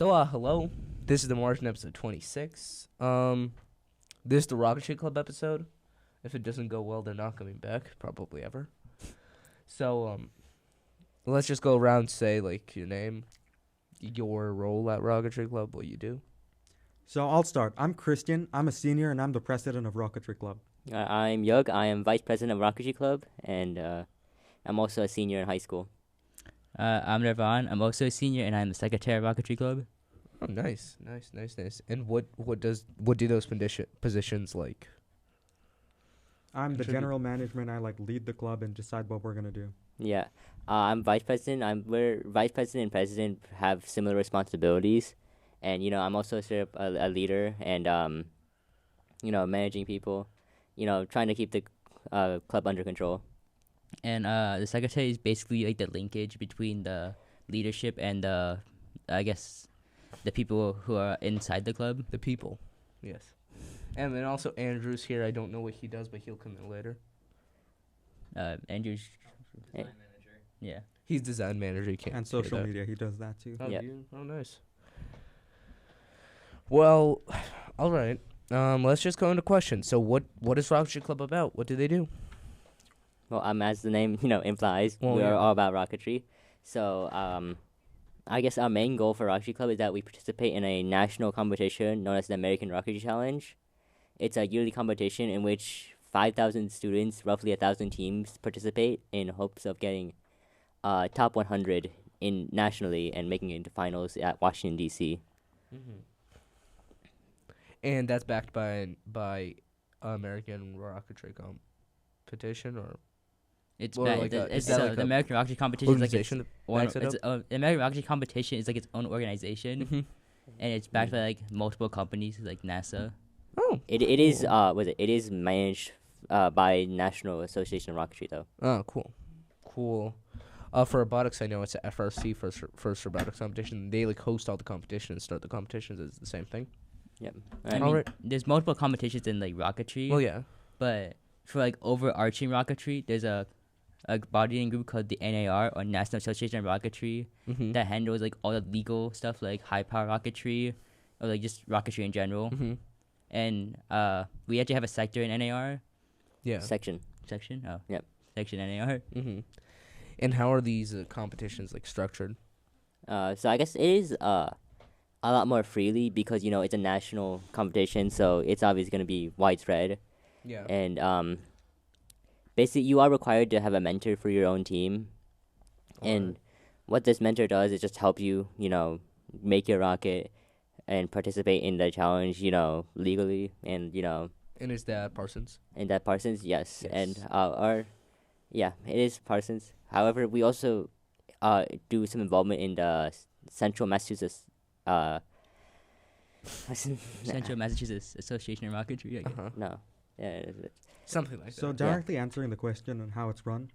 Hello. This is the Martian episode 26. This is the Rocketry Club episode. If it doesn't go well, they're not coming back, probably ever. So, let's just go around and say, like, your name, your role at Rocketry Club, what you do. So I'll start. I'm Christian. I'm a senior, and I'm the president of Rocketry Club. I'm Yug. I am vice president of Rocketry Club, and I'm also a senior in high school. I'm Nirvaan. I'm also a senior, and I'm the secretary of Rocketry Club. Oh, nice. And what do those positions like? I'm the general management. I lead the club and decide what we're gonna do. Yeah, I'm vice president. We're vice president and president have similar responsibilities, and I'm also sort of a leader and managing people, trying to keep the club under control. And the secretary is basically like the linkage between the leadership and the people who are inside the club. The people, yes. And then also Andrew's here. I don't know what he does, but he'll come in later. Andrew's Design manager. Yeah. He's design manager. You can't And say social that. media. He does that too. Oh, Yep. Oh, nice. Well, all right. Let's just go into questions. So, what is Rocketry Club about? What do they do? Well, as the name implies, we're all about rocketry. So I guess our main goal for Rocketry Club is that we participate in a national competition known as the American Rocketry Challenge. It's a yearly competition in which 5,000 students, roughly 1,000 teams, participate in hopes of getting top 100 nationally and making it into finals at Washington, D.C. Mm-hmm. And that's backed by American Rocketry competition, or It's Or ba- like the- a- it's is that the like a American Rocketry competition is like its organization that own, backs it it's, up? the American Rocketry competition is like its own organization, Mm-hmm. and it's backed by like multiple companies like NASA. Oh, It is it is managed by National Association of Rocketry though. oh, cool. For robotics, I know it's a FRC, first robotics competition. They host all the competition and start the competitions. It's the same thing. Yep. I mean, there's multiple competitions in like rocketry. Well, yeah. But for like overarching rocketry, there's a bodying group called the NAR, or National Association of Rocketry, Mm-hmm. that handles like all the legal stuff like high power rocketry or like just rocketry in general. Mm-hmm. And we actually have a sector in NAR. Yeah. Section. Section? Oh. Yep. Section NAR. Mm-hmm. And how are these competitions structured? So I guess it is a lot more freely because it's a national competition, so it's obviously going to be widespread. Yeah. And basically, you are required to have a mentor for your own team. And what this mentor does is just help you, make your rocket and participate in the challenge, legally. And, And is that Parsons? and that Parsons, yes. Yes. And it is Parsons. However, we also do some involvement in the Central Massachusetts. Central Massachusetts Association of Rocketry. I guess. Uh-huh. No. Yeah, Something like So that. directly answering the question on how it's run,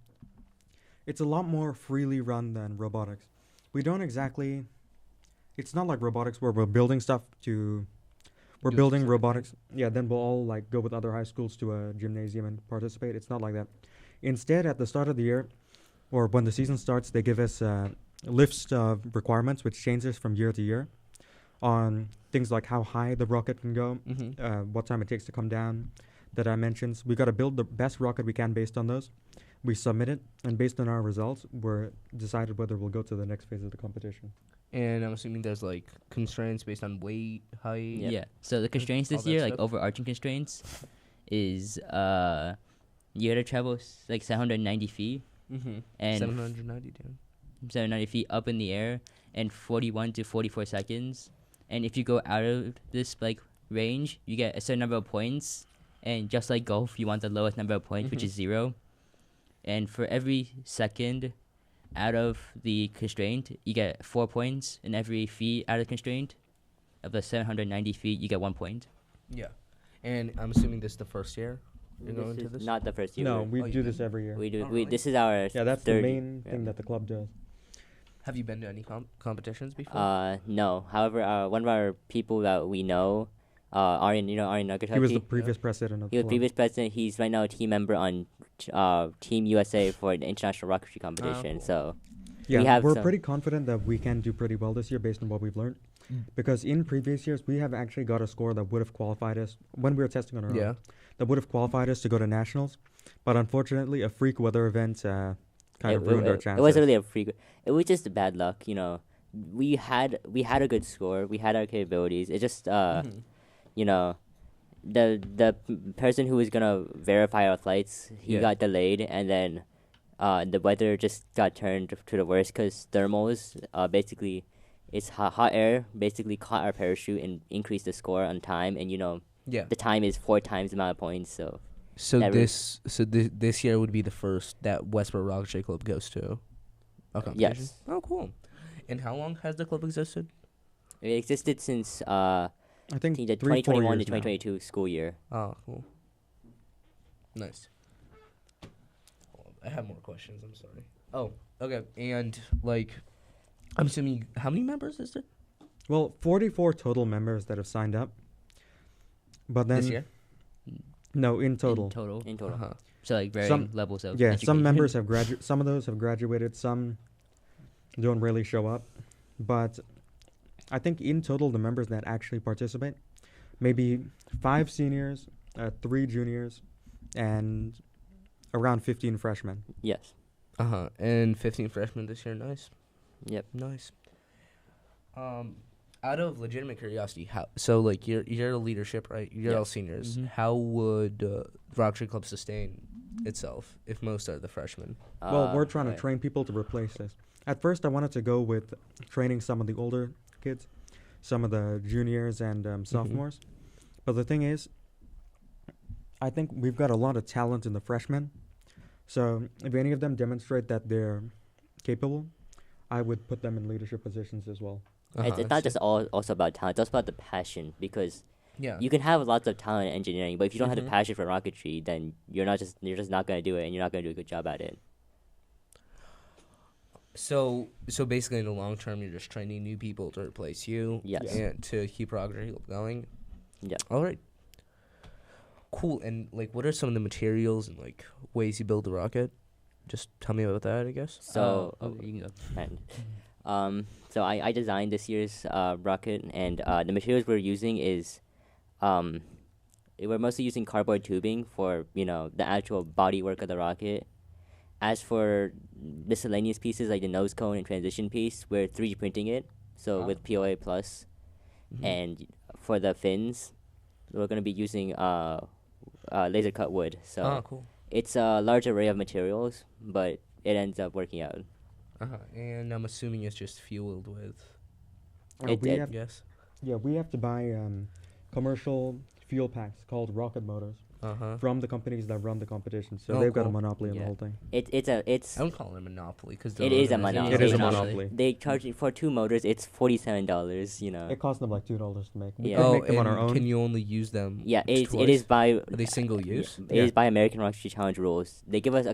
it's a lot more freely run than robotics. We don't exactly. It's not like robotics where we're building stuff to. We're Do building specific robotics. Yeah, then we'll all go with other high schools to a gymnasium and participate. It's not like that. Instead, at the start of the year, or when the season starts, they give us a list of requirements, which changes from year to year, on things like how high the rocket can go, Mm-hmm. what time it takes to come down, the dimensions. We got to build the best rocket we can based on those. We submit it, and based on our results, we're decided whether we'll go to the next phase of the competition. And I'm assuming there's constraints based on weight, height. Yep. Yeah. So the constraints all this that year, stuff. overarching constraints, is you had to travel 790 feet Mm-hmm. and 790, dude. 790 feet up in the air in 41 to 44 seconds. And if you go out of this range, you get a certain number of points. And just like golf, you want the lowest number of points, which Mhm. is 0. And for every second out of the constraint, you get 4 points. And every feet out of the constraint, of the 790 feet, you get 1 point. Yeah. And I'm assuming this is the first year you're going This to is this? not the first year. No, we're- we Oh, you do this didn't? every year. we do. Oh, really? This is our Yeah, that's the third main yeah. thing that the club does. Have you been to any competitions before? No. However, one of our people that we know, Aryan Nagataki. He was the previous president of He the was club. previous president. He's right now a team member on Team USA for the international rocketry competition. cool. So Yeah, we have we're some- pretty confident that we can do pretty well this year based on what we've learned. because in previous years we have actually got a score that would have qualified us when we were testing on our Yeah. own. That would have qualified us to go to nationals, but unfortunately, a freak weather event kind of ruined our chances. It wasn't really a freak. It was just bad luck, you know. We had a good score. We had our capabilities. It just Mhm. you know, the person who was gonna verify our flights, he Yeah. got delayed, and then the weather just got turned to the worst because thermals basically it's hot air basically caught our parachute and increased the score on time, and you know Yeah. the time is 4 times the amount of points. So So that really- this year would be the first that Westborough Rocketry Club goes to a competition. yes, Oh, cool. And how long has the club existed? it existed since I think the 3-4 2021 to years now. 2022 school year. Oh, cool. Nice. I have more questions. I'm sorry. Oh, okay. And like, I'm assuming how many members is there Well, 44 total members that have signed up, but then this year? no, in In total. total. In total. Uh-huh. So like varying Some- levels of Yeah, education. some members have some of those have graduated, some don't really show up. But I think in total the members that actually participate, maybe 5 seniors, 3 juniors, and around 15 freshmen. Yes. And 15 freshmen this year. Nice. Yep. Nice. Out of legitimate curiosity, how so like you're a leadership, right? You're Yeah. all seniors. Mhm. How would Rocketry Club sustain itself if most are the freshmen? Well, we're trying to right. train people to replace this. At first, I wanted to go with training some of the older kids, some of the juniors and sophomores. But the thing is, I think we've got a lot of talent in the freshmen. So if any of them demonstrate that they're capable, I would put them in leadership positions as well. It's not just also about talent. It's also about the passion, because yeah. you can have lots of talent in engineering, but if you don't have Mhm. the passion for rocketry, then you're just not gonna do it, and you're not gonna do a good job at it. So basically, in the long term, you're just training new people to replace you. Yes. And to keep Rocketry Club going. Yeah. All right. Cool. And like, what are some of the materials and like ways you build the rocket? Just tell me about that, I guess. So you can go. and, so I designed this year's rocket, and the materials we're using is we're mostly using cardboard tubing for the actual body work of the rocket. As for miscellaneous pieces like the nose cone and transition piece, we're 3D printing it, so with POA plus. Mhm. And for the fins, we're going to be using laser cut wood. So Oh, cool. it's a large array of materials, but it ends up working out. And I'm assuming it's just fueled with. Yes. We have to buy commercial fuel packs called rocket motors from the companies that run the competition. So Oh, they've got a cool. monopoly on the Yeah. whole thing. It's I don't call it a monopoly because It is a monopoly. It is a Actually. monopoly. they charge you for 2 motors. It's $47. It costs them like $2 to make. We Yeah. could Oh, make them on our and own. can you only use them? Yeah, it twice? is by Are they single use? It is by American Rocketry Challenge rules. They give us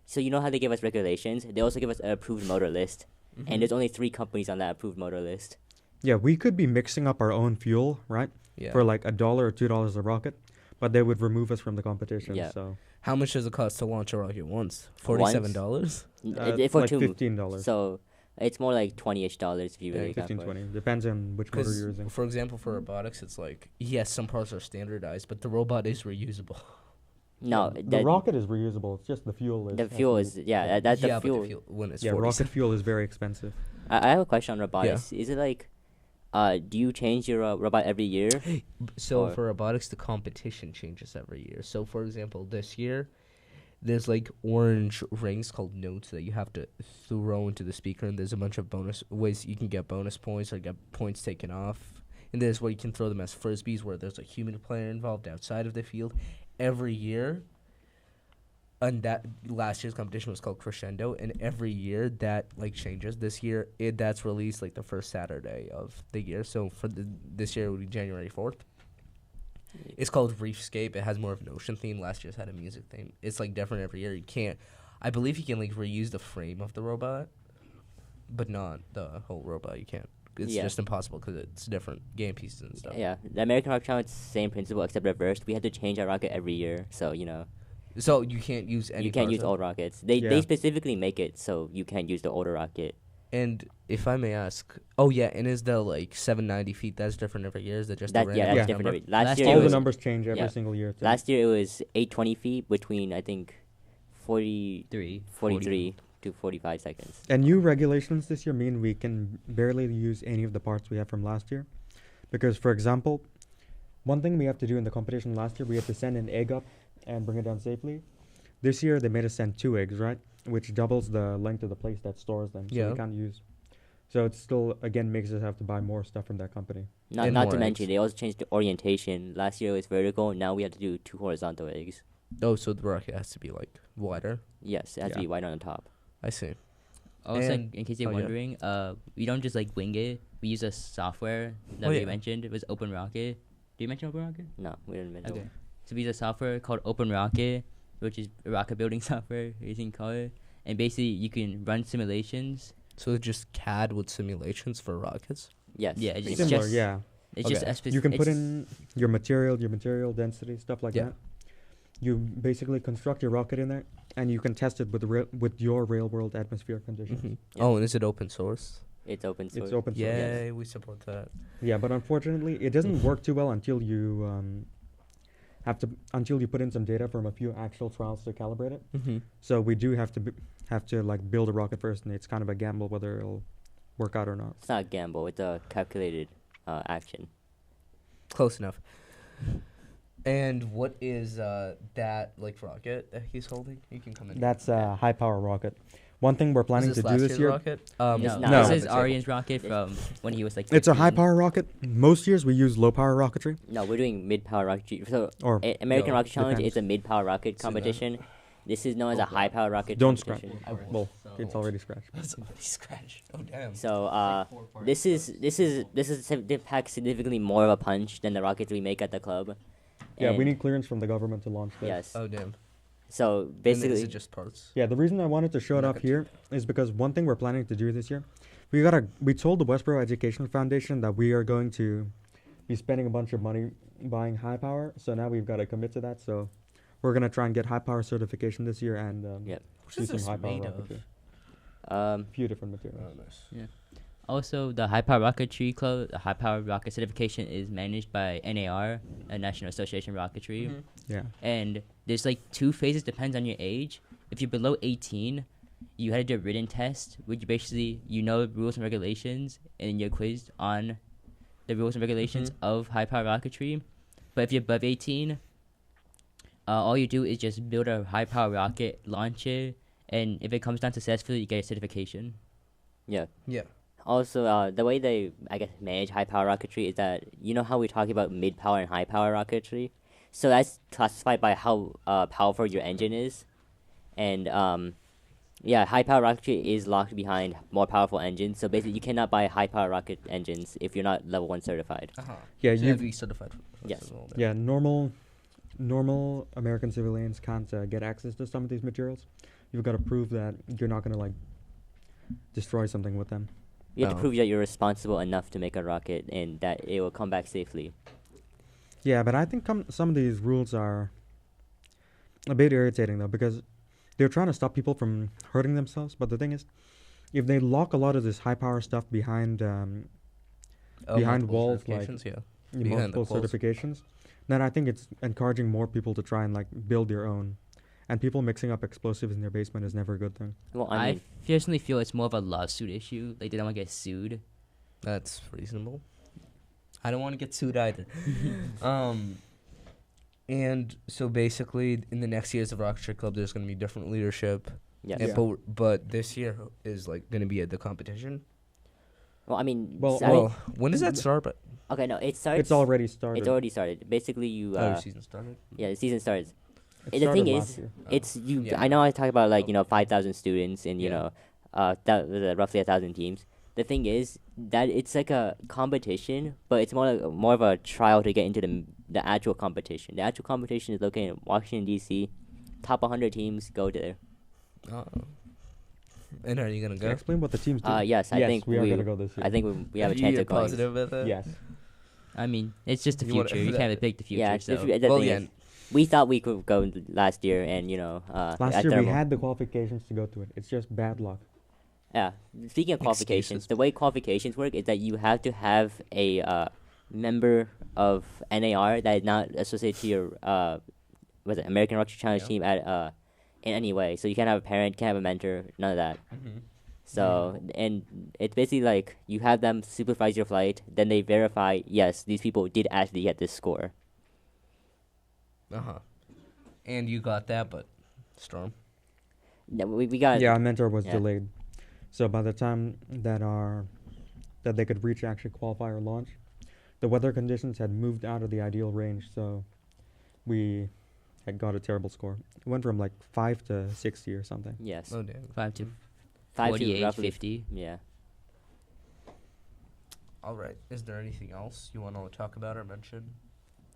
so you know how they give us regulations? They also give us an approved motor list, Mhm. and there's only 3 companies on that approved motor list. Yeah, we could be mixing up our own fuel, right? Yeah. For like $1 or $2 a rocket, but they would remove us from the competition. Yeah. So How much does it cost to launch a rocket once? $47. For like 2 $15. So it's more like $20-ish if you Yeah, really got 15, for it. 20. Depends on which motor you're using. For example, for robotics, it's like yes, some parts are standardized, but the robot is reusable. No, The rocket is reusable. It's just the fuel is. the fuel is that's yeah, the fuel. But the fuel when it's Yeah, 47. rocket fuel is very expensive. I have a question on robotics. Is it like do you change your robot every year? So Or- for robotics, the competition changes every year. So for example, this year, there's like orange rings called notes that you have to throw into the speaker, and there's a bunch of bonus ways you can get bonus points or get points taken off. And there's where you can throw them as frisbees, where there's a human player involved outside of the field. Every year, and that last year's competition was called Crescendo, and every year that like changes. This year, that's released like the first Saturday of the year. So for this year, it would be January 4th. It's called Reefscape. It has more of an ocean theme. Last year's had a music theme. It's like different every year. You can't. I believe you can like reuse the frame of the robot, but not the whole robot. You can't. It's Yeah. just impossible because it's different game pieces and stuff. Yeah, the American Rocket Challenge, same principle except reversed. We had to change our rocket every year, so So you can't use any. you can't parts use of- old rockets. They Yeah. specifically make it so you can't use the older rocket. And if I may ask, oh yeah, and is the like 790 feet that's different every year? Is that just a That random that's Yeah. different. number? Every, last Last year year All it the was numbers change every yeah. single year. too. last year it was 820 feet between I think 43 to 45 seconds. And new regulations this year mean we can barely use any of the parts we have from last year. Because, for example, one thing we have to do in the competition last year, we had to send an egg up and bring it down safely. This year, they made us send 2 eggs, right? Which doubles the length of the place that stores them. So Yeah. we can't use. So it still, again, makes us have to buy more stuff from that company. Not And not more to mention eggs. they also changed the orientation. Last year it was vertical. Now we have to do 2 horizontal eggs. Oh, so the rocket has to be like wider. Yes, it has to Yeah. be white on the top. I see. Also, And- in case you're oh, yeah. wondering, we don't just like wing it. We use a software that Oh, we yeah. mentioned. It was Open Rocket. Did you mention Open Rocket? No, we didn't mention. Okay. So we use a software called Open Rocket, which is a rocket building software, you can call it. And basically, you can run simulations. So it's just CAD with simulations for rockets. Yes. Yeah, it's pretty just- much. Similar, yeah. It's Okay. just a You can put it's- in your material density, stuff like Yeah. that. You basically construct your rocket in there, and you can test it with with your real world atmospheric conditions. Mhm. Yeah. Oh, and is it open source? It's open source. It's open source. Yay, we support that. Yeah, but unfortunately, it doesn't work too well until you until you put in some data from a few actual trials to calibrate it. Mm-hmm. So we do have to like build a rocket first, and it's kind of a gamble whether it'll work out or not. It's not a gamble. It's a calculated action. Close enough. And what is that like rocket that he's holding? You can come in. That's a high power rocket. One thing we're planning is this to do last this year's year. rocket? No, No. This is It's Aryan's rocket from when he was like. It's a high 15. power rocket. Most years we use low power rocketry. No, we're doing mid-power rocket. So Or American no, Rocket Challenge depends. is a mid-power rocket So then- competition. This is known as a Okay. high-power rocket Don't scratch. competition. I will. Well, it's already scratched. Somebody scratched. Oh damn. So this is they pack significantly more of a punch than the rockets we make at the club. Yeah, we And- need clearance from the government to launch this. Yes. Oh damn. So And is basically, it just parts? Yeah, the reason I wanted to show it Not off gonna here is because one thing we're planning to do this year, we told the Westborough Educational Foundation that we are going to be spending a bunch of money buying high power. So now we've got to commit to that. So we're gonna try and get high power certification this year and Yep. What do is some this high power made of? rocketry. um, Few different materials. Oh nice. Also, the High Power Rocketry Club, the High Power Rocket Certification is managed by NAR, a National Association of Rocketry. Mhm. Yeah. And there's like 2 phases, depends on your age. If you're below 18, you had to do a written test, which basically you know rules and regulations, and you're quizzed on the rules and regulations Mhm. of high power rocketry. But if you're above 18, all you do is just build a high power rocket, launch it, and if it comes down successfully, you get a certification. yeah. Yeah. Also, the way they, I guess, manage high-power rocketry is that, you know how we talk about mid-power and high-power rocketry? So that's classified by how powerful your engine is. And, yeah, high-power rocketry is locked behind more powerful engines. So basically, you cannot buy high-power rocket engines if you're not level 1 certified. Uh-huh. Yeah, So you have you. to be certified. Yes. as well, then. Yeah, normal American civilians can't get access to some of these materials. You've got to prove that you're not gonna like destroy something with them. You have to Oh. prove that you're responsible enough to make a rocket and that it will come back safely. Yeah, but I think some of these rules are a bit irritating though because they're trying to stop people from hurting themselves. But the thing is, if they lock a lot of this high power stuff behind behind multiple walls, like, certifications, yeah. Behind the multiple walls. certifications, then I think it's encouraging more people to try and like build their own. And people mixing up explosives in their basement is never a good thing. Well, I I mean, personally feel it's more of a lawsuit issue. Like, they don't want to get sued. That's reasonable. I don't want to get sued either. And so basically, in the next years of Rocketry Club, there's going to be different leadership. yes. And Yeah. but this year is like going to be at the competition. Well, I mean, Well, I mean- Well, when does that start? But okay, no, it starts. It's already started. It's already started. Basically, you. the season started. Yeah, the season starts. It the started thing last is, year. It's you. Yeah. I know I talk about like 5,000 students and Yeah. roughly 1,000 teams. The thing is that it's like a competition, but it's more of a trial to get into the actual competition. The actual competition is located in Washington D.C. Top 100 teams go there. And are you gonna go? Explain what the teams do. Yes, I think we are gonna go this year. I think we have a chance You're of going. positive with it. Yes. I mean, it's just the You wanna- future. You can't predict the future. Yeah, so. the Well, thing yeah. is, we thought we could go last year, and Last at year we thermal. had the qualifications to go to it. It's just bad luck. Yeah. Speaking of qualifications, the way qualifications work is that you have to have a member of NAR that is not associated to your American Rocketry Challenge team at in any way. So you can't have a parent, can't have a mentor, none of that. Mm-hmm. So and it's basically like you have them supervise your flight, then they verify yes these people did actually get this score. And you got that, but Storm. Yeah, we got. Yeah, our mentor was yeah. delayed. So by the time that they could reach actually qualify or launch, the weather conditions had moved out of the ideal range. So we had got a terrible score. It went from like 5 to 60 or something. Yes. Oh damn. 5 to 5 to 48, roughly 50. Yeah. All right. Is there anything else you want to talk about or mention?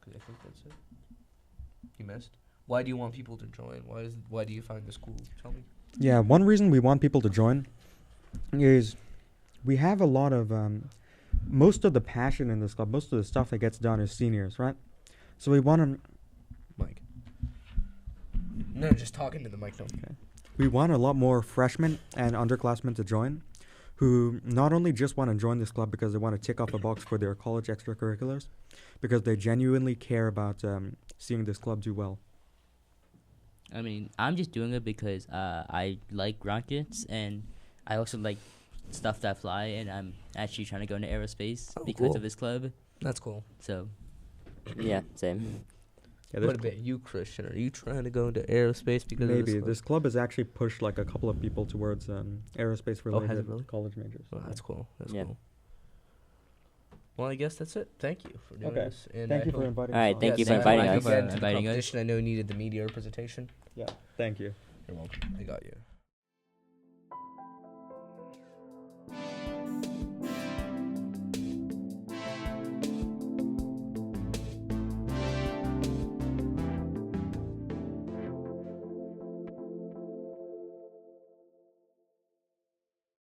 Because I think that's it. You missed. Why do you want people to join? Why do you find this cool? Tell me. Yeah, one reason we want people to join is we have a lot of most of the passion in this club, most of the stuff that gets done is seniors, right? So we want to Mike. No, just talking to the mic. No. Okay. We want a lot more freshmen and underclassmen to join, who not only just want to join this club because they want to tick off a box for their college extracurriculars, because they genuinely care about seeing this club do well. I mean, I'm just doing it because I like rockets, and I also like stuff that fly, and I'm actually trying to go into aerospace because of this club. That's cool. So, Yeah. Same. Yeah, What about you, Christian? Are you trying to go into aerospace because maybe of this club? this club has actually pushed like a couple of people towards aerospace related really? college majors. Oh, that's cool. That's Yeah. cool. Well, I guess that's it. Thank you for doing Okay. this. And Thank I you for hope- inviting All right, us. thank you for Yes, inviting I us. get into the Inviting us. competition. I know you needed the media representation. Yeah, thank you. You're welcome. I got you.